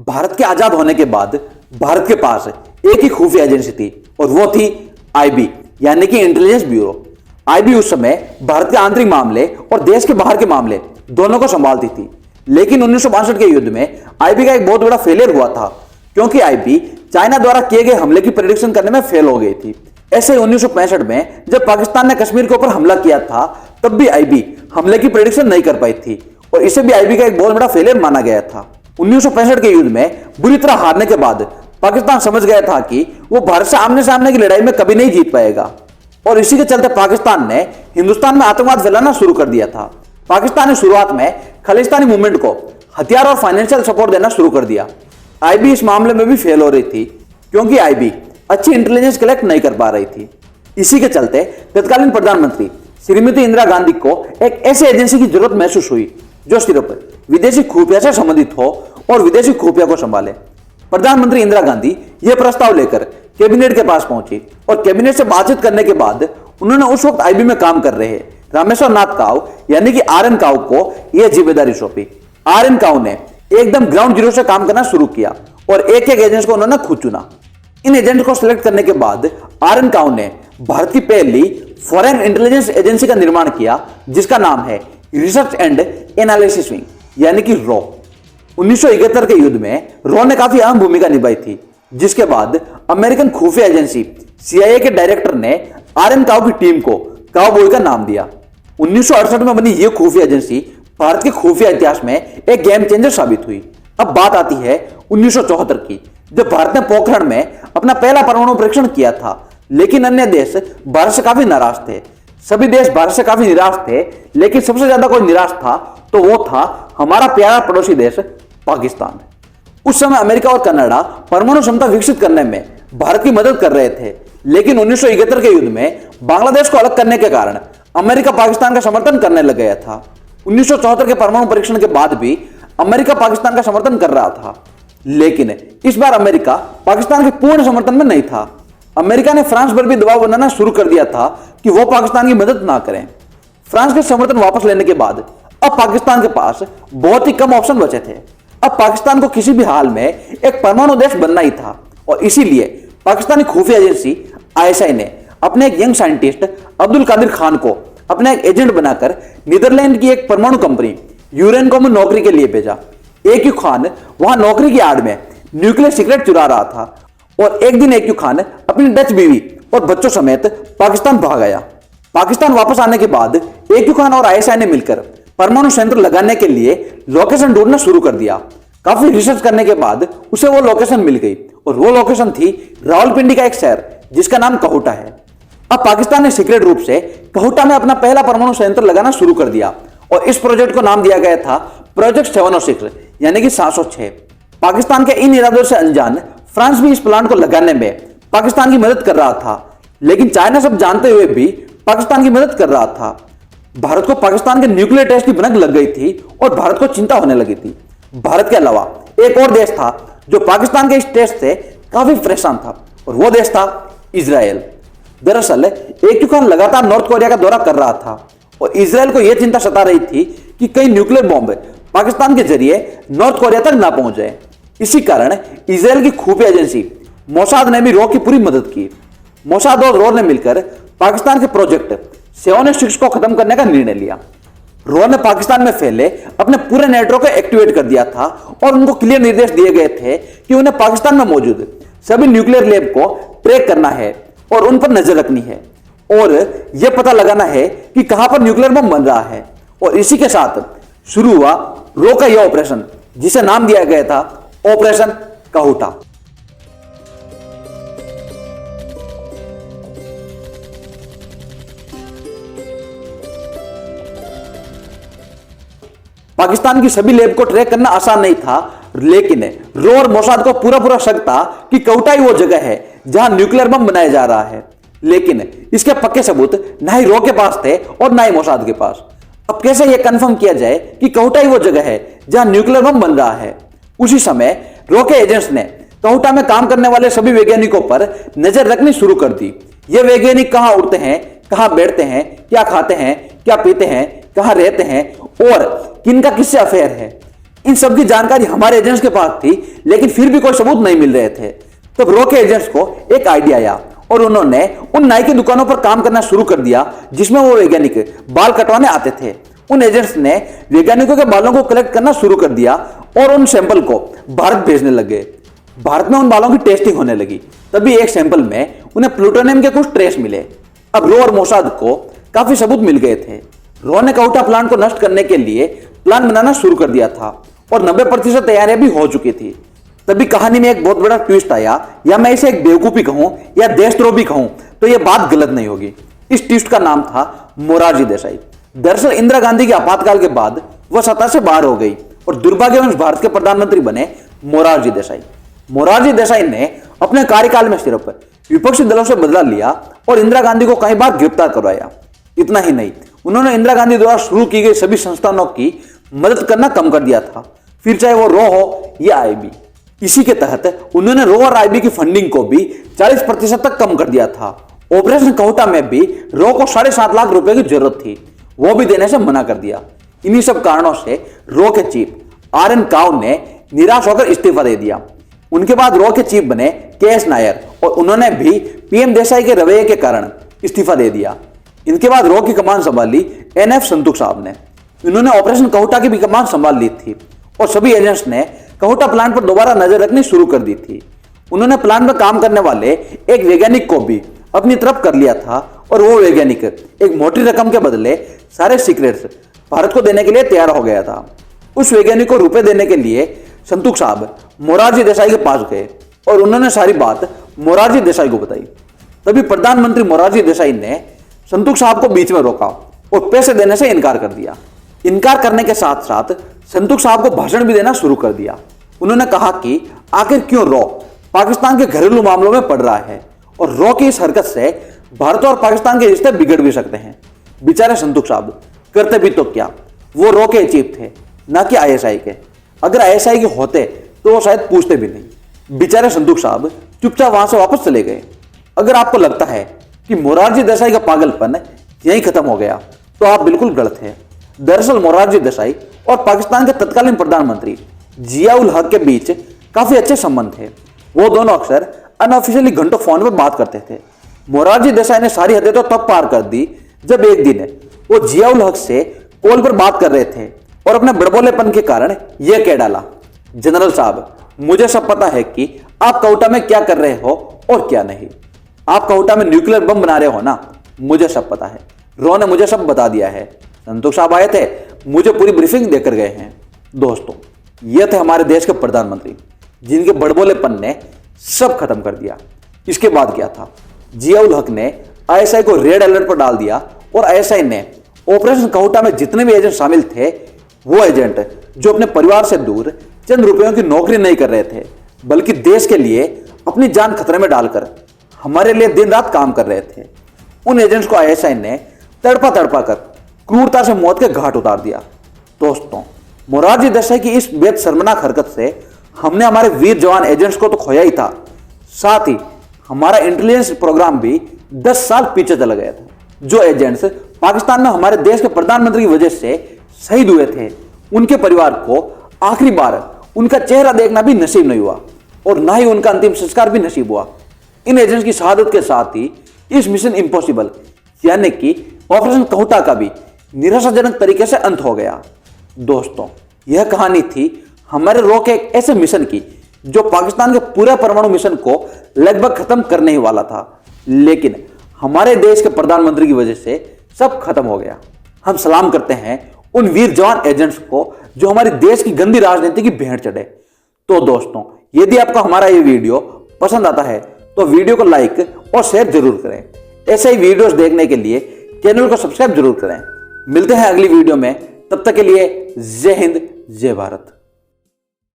भारत के आजाद होने के बाद भारत के पास एक ही खुफिया एजेंसी थी और वो थी आईबी यानी कि इंटेलिजेंस ब्यूरो। आईबी उस समय भारत के आंतरिक मामले और देश के बाहर के मामले दोनों को संभालती थी। लेकिन 1962 के युद्ध में आईबी का एक बहुत बड़ा फेलियर हुआ था, क्योंकि आईबी चाइना द्वारा किए गए हमले की प्रेडिक्शन करने में फेल हो गई थी। ऐसे 1965 में जब पाकिस्तान ने कश्मीर के ऊपर हमला किया था, तब भी आईबी हमले की प्रेडिक्शन नहीं कर पाई थी और इसे भी आईबी का एक बहुत बड़ा फेलियर माना गया था। 1965 के युद्ध में बुरी तरह हारने के बाद पाकिस्तान समझ गया था कि वो भारत से आमने सामने की लड़ाई में कभी नहीं जीत पाएगा और इसी के चलते पाकिस्तान ने हिंदुस्तान में आतंकवाद फैलाना शुरू कर दिया था। पाकिस्तान ने शुरुआत में खालिस्तानी मूवमेंट को हथियार और फाइनेंशियल सपोर्ट देना शुरू कर दिया। आईबी इस मामले में भी फेल हो रही थी, क्योंकि आईबी अच्छी इंटेलिजेंस कलेक्ट नहीं कर पा रही थी। इसी के चलते तत्कालीन प्रधानमंत्री श्रीमती इंदिरा गांधी को एक ऐसी एजेंसी की जरूरत महसूस हुई जो सिर्फ विदेशी खुफिया से संबंधित हो और विदेशी खुफिया को संभाले। प्रधानमंत्री इंदिरा गांधी यह प्रस्ताव लेकर कैबिनेट के पास पहुंची और कैबिनेट से बातचीत करने के बाद उन्होंने उस वक्त आईबी में काम कर रहे रामेश्वर नाथ काव यानी कि आर एन काव को यह जिम्मेदारी सौंपी। आर एन काव ने एकदम ग्राउंड जीरो से काम करना शुरू किया और एक एक एजेंट को उन्होंने खुद चुना। इन एजेंट को सिलेक्ट करने के बाद आर एन काव ने भारत की पहली फॉरेन इंटेलिजेंस एजेंसी का निर्माण किया, जिसका नाम है रिसर्च एंड एनालिसिस विंग यानी कि रॉ। 1971 के युद्ध में रॉ ने काफी अहम भूमिका निभाई थी, जिसके बाद अमेरिकन खुफिया एजेंसी सीआईए के डायरेक्टर ने आर एन काव की टीम को काउबॉय का नाम दिया। 1968 में बनी यह खुफिया एजेंसी भारत के खुफिया इतिहास में एक गेम चेंजर साबित हुई। अब बात आती है 1974 की, जब भारत ने पोखरण में अपना पहला परमाणु परीक्षण किया था। लेकिन अन्य देश भारत से काफी नाराज थे। सभी देश भारत से काफी निराश थे, लेकिन सबसे ज्यादा कोई निराश था तो वो था हमारा प्यारा पड़ोसी देश पाकिस्तान। उस समय अमेरिका और कनाडा परमाणु क्षमता विकसित करने में भारत की मदद कर रहे थे, लेकिन 1971 के युद्ध में बांग्लादेश को अलग करने के कारण अमेरिका पाकिस्तान का समर्थन करने लग गया था। 1974 के परमाणु परीक्षण के बाद भी अमेरिका पाकिस्तान का समर्थन कर रहा था, लेकिन इस बार अमेरिका पाकिस्तान के पूर्ण समर्थन में नहीं था। अमेरिका ने फ्रांस पर भी दबाव बनाना शुरू कर दिया था कि वो पाकिस्तान की मदद ना करें। फ्रांस के समर्थन वापस लेने के बाद अब पाकिस्तान के पास बहुत ही कम ऑप्शन बचे थे। अब पाकिस्तान को किसी भी हाल में एक परमाणु देश बनना ही था और इसीलिए पाकिस्तानी खुफिया एजेंसी आईएसआई ने अपने एक यंग साइंटिस्ट अब्दुल कादिर खान को अपना एक एजेंट बनाकर नीदरलैंड की एक परमाणु कंपनी यूरेनकॉम में नौकरी के लिए भेजा। AQ खान वहां नौकरी की आड़ में न्यूक्लियर सीक्रेट चुरा रहा था और एक दिन AQ खान अपनी डच बीवी और बच्चों समेत पाकिस्तान भाग आया। पाकिस्तान वापस आने के बाद AQ खान और आईएसआई ने मिलकर परमाणु संयंत्र लगाने के लिए लोकेशन ढूंढना शुरू कर दिया। काफी रिसर्च करने के बाद उसे वो लोकेशन मिल गई और वो लोकेशन थी रावलपिंडी का एक शहर जिसका नाम कहूटा है। अब पाकिस्तान ने सीक्रेट रूप से कहूटा में अपना पहला परमाणु संयंत्र लगाना शुरू कर दिया और इस प्रोजेक्ट को नाम दिया गया था प्रोजेक्ट 706 यानी कि 706। पाकिस्तान के इन इरादों से अनजान फ्रांस भी इस प्लांट को लगाने में पाकिस्तान की मदद कर रहा था, लेकिन चाइना सब जानते हुए भी पाकिस्तान की मदद कर रहा था। भारत को पाकिस्तान के न्यूक्लियर टेस्ट की भनक लग गई थी और भारत को चिंता होने लगी थी। भारत के अलावा एक और देश था जो पाकिस्तान के इस टेस्ट से काफी परेशान था और वो देश था इजराइल। दरअसल AQ खान लगातार नॉर्थ कोरिया का दौरा कर रहा था और इजराइल को यह चिंता सता रही थी कि कहीं न्यूक्लियर बॉम्ब पाकिस्तान के जरिए नॉर्थ कोरिया तक ना पहुंच जाए। इसी कारण इजराइल की खुफिया एजेंसी मोसाद ने भी रॉ की पूरी मदद की। मोसाद और रॉ ने मिलकर पाकिस्तान के प्रोजेक्ट 706 को खत्म करने का निर्णय लिया। रॉ ने पाकिस्तान में फैले अपने पूरे नेटवर्क को एक्टिवेट कर दिया था और उनको क्लियर निर्देश दिए गए थे कि उन्हें पाकिस्तान में मौजूद सभी न्यूक्लियर लैब को ट्रैक करना है और उन पर नजर रखनी है और यह पता लगाना है कि कहां पर न्यूक्लियर बम बन रहा है। और इसी के साथ शुरू हुआ रॉ का यह ऑपरेशन, जिसे नाम दिया गया था ऑपरेशन कहूटा। पाकिस्तान की सभी लैब को ट्रैक करना आसान नहीं था, लेकिन रॉ और मोसाद को पूरा शक था कि कहूटा ही वो जगह है जहां न्यूक्लियर बम बनाया जा रहा है। लेकिन इसके पक्के सबूत ना ही रॉ के पास थे और ना ही मोसाद के पास। अब कैसे यह कंफर्म किया जाए कि कहूटा ही वो जगह है जहां न्यूक्लियर बम बन रहा है? उसी समय रॉ के एजेंट्स ने कहूटा में काम करने वाले सभी वैज्ञानिकों पर नजर रखनी शुरू कर दी। ये वैज्ञानिक कहां उड़ते हैं, कहां बैठते हैं, क्या खाते हैं, क्या पीते हैं, कहां रहते हैं और किनका किससे अफेयर है। इन सब की जानकारी हमारे एजेंट्स के पास थी, लेकिन फिर भी कोई सबूत नहीं मिल रहे थे। तब रो के एजेंट्स को एक आइडिया आया और उन्होंने उन नाई की दुकानों पर काम करना शुरू कर दिया जिसमें वो वैज्ञानिक बाल कटवाने आते थे। उन एजेंट्स ने वैज्ञानिकों के बालों को कलेक्ट करना शुरू कर दिया और उन सैंपल को भारत भेजने लगे। भारत में उन बालों की टेस्टिंग होने लगी। तभी एक सैंपल में उन्हें प्लूटोनियम के कुछ ट्रेस मिले। अब रो और मोसाद को काफी सबूत मिल गए थे। रो ने कौटा प्लांट को नष्ट करने के लिए प्लान बनाना शुरू कर दिया था और 90% तैयारियां भी हो चुकी थी। तभी कहानी में एक बहुत बड़ा ट्विस्ट आया, या मैं इसे एक बेवकूफी कहूं या देशद्रोह भी कहूं तो यह बात गलत नहीं होगी। इस ट्विस्ट का नाम था मोरारजी देसाई। दरअसल इंदिरा गांधी के आपातकाल के बाद वह सत्ता से बाहर हो गई और दुर्भाग्यवश भारत के प्रधानमंत्री बने मोरारजी देसाई। मोरारजी देसाई ने अपने कार्यकाल में सिर्फ विपक्षी दलों से बदला लिया और इंदिरा गांधी को कई बार गिरफ्तार करवाया। इतना ही नहीं, उन्होंने इंदिरा गांधी द्वारा शुरू की गई सभी संस्थानों की मदद करना कम कर दिया था, फिर चाहे वो रो हो या आईबी। इसी के तहत उन्होंने रो और आईबी की फंडिंग को भी 40% तक कम कर दिया था। ऑपरेशन कौटा में भी रो को 7.5 लाख रुपए की जरूरत थी, वो भी देने से मना कर दिया। इन्हीं सब कारणों से रो के चीफ RN काव ने निराश होकर इस्तीफा दे दिया। उनके बाद रो के चीफ बने KS नायर और उन्होंने भी PM देसाई के रवैये के कारण इस्तीफा दे दिया। इनके बाद रो की कमान संभाली NF संतोख साहब ने। इन्होंने ऑपरेशन कौटा की भी कमान संभाल ली थी और सभी एजेंट्स ने कौटा प्लांट पर दोबारा नजर रखनी शुरू कर दी थी। उन्होंने प्लांट में काम करने वाले एक वैज्ञानिक को भी अपनी तरफ कर लिया था और वो वैज्ञानिक एक मोटी रकम के बदले सारे सीक्रेट्स भारत को देने के लिए तैयार हो गया था। उस वैज्ञानिक को रुपए देने के लिए संतोख साहब मोरारजी देसाई के पास गए और उन्होंने सारी बात मोरारजी देसाई को बताई। तभी प्रधानमंत्री मोरारजी देसाई ने संतोख साहब को बीच में रोका और पैसे देने से इनकार कर दिया। इनकार करने के साथ साथ संतोख साहब को भाषण भी देना शुरू कर दिया। उन्होंने कहा कि आखिर क्यों रो पाकिस्तान के घरेलू मामलों में पड़ रहा है और रो की इस हरकत से भारत और पाकिस्तान के रिश्ते बिगड़ भी सकते हैं। बेचारे संतोख साहब करते भी तो क्या, वो रो के चीफ थे ना कि ISI के। अगर ISI के होते तो वो शायद पूछते भी नहीं। बेचारे संतोख साहब चुपचाप वहां से वापस चले गए। अगर आपको लगता है कि मोरारजी देसाई का पागलपन यहीं खत्म हो गया तो आप बिल्कुल गलत है। दरअसल मोरारजी देसाई और पाकिस्तान के तत्कालीन प्रधानमंत्री जियाउल हक के बीच काफी अच्छे संबंध थे। वो दोनों अक्सर अनऑफिशियली घंटों फोन पर बात करते थे। मोरारजी देसाई ने सारी हदें तो तब पार कर दी जब एक दिन वो जियाउल हक से कॉल पर बात कर रहे थे और अपने बड़बोलेपन के कारण यह कह डाला, जनरल साहब मुझे सब पता है कि आप कौटा में क्या कर रहे हो और क्या नहीं। आप कौटा में न्यूक्लियर बम बना रहे हो ना, मुझे सब पता है। रो ने मुझे सब बता दिया है। संतोख साहब आए थे, मुझे पूरी ब्रीफिंग देकर गए हैं। दोस्तों, ये थे हमारे देश के प्रधानमंत्री जिनके बड़बोलेपन ने सब खत्म कर दिया। इसके बाद क्या था, जियाउल हक ने ISI को रेड अलर्ट पर डाल दिया और ISI ने ऑपरेशन कौटा में जितने भी एजेंट शामिल थे, वो एजेंट जो अपने परिवार से दूर चंद रुपयों की नौकरी नहीं कर रहे थे बल्कि देश के लिए अपनी जान खतरे में डालकर हमारे लिए दिन रात काम कर रहे थे, उन एजेंट्स को ISI ने तड़पा तड़पा कर क्रूरता से मौत के घाट उतार दिया। दोस्तों, मोरारजी देसाई की इस बेहद शर्मनाक हरकत से हमने हमारे वीर जवान एजेंट्स को तो खोया ही था, साथ ही हमारा इंटेलिजेंस प्रोग्राम भी 10 साल पीछे चला गया था। जो एजेंट्स पाकिस्तान में हमारे देश के प्रधानमंत्री की वजह से शहीद हुए थे, उनके परिवार को आखिरी बार उनका चेहरा देखना भी नसीब नहीं हुआ और ना ही उनका अंतिम संस्कार भी नसीब हुआ। इन एजेंट्स की शहादत के साथ ही इस मिशन इम्पॉसिबल यानी कि ऑपरेशन कौटा का भी निराशाजनक तरीके से अंत हो गया। दोस्तों, यह कहानी थी हमारे रो के एक ऐसे मिशन की जो पाकिस्तान के पूरे परमाणु मिशन को लगभग खत्म करने ही वाला था, लेकिन हमारे देश के प्रधानमंत्री की वजह से सब खत्म हो गया। हम सलाम करते हैं उन वीर जवान एजेंट्स को जो हमारे देश की गंदी राजनीति की भेंट चढ़े। तो दोस्तों, यदि आपको हमारा ये वीडियो पसंद आता है तो वीडियो को लाइक और शेयर जरूर करें। ऐसे ही वीडियोस देखने के लिए चैनल को सब्सक्राइब जरूर करें। मिलते हैं अगली वीडियो में, तब तक के लिए जय हिंद जय भारत।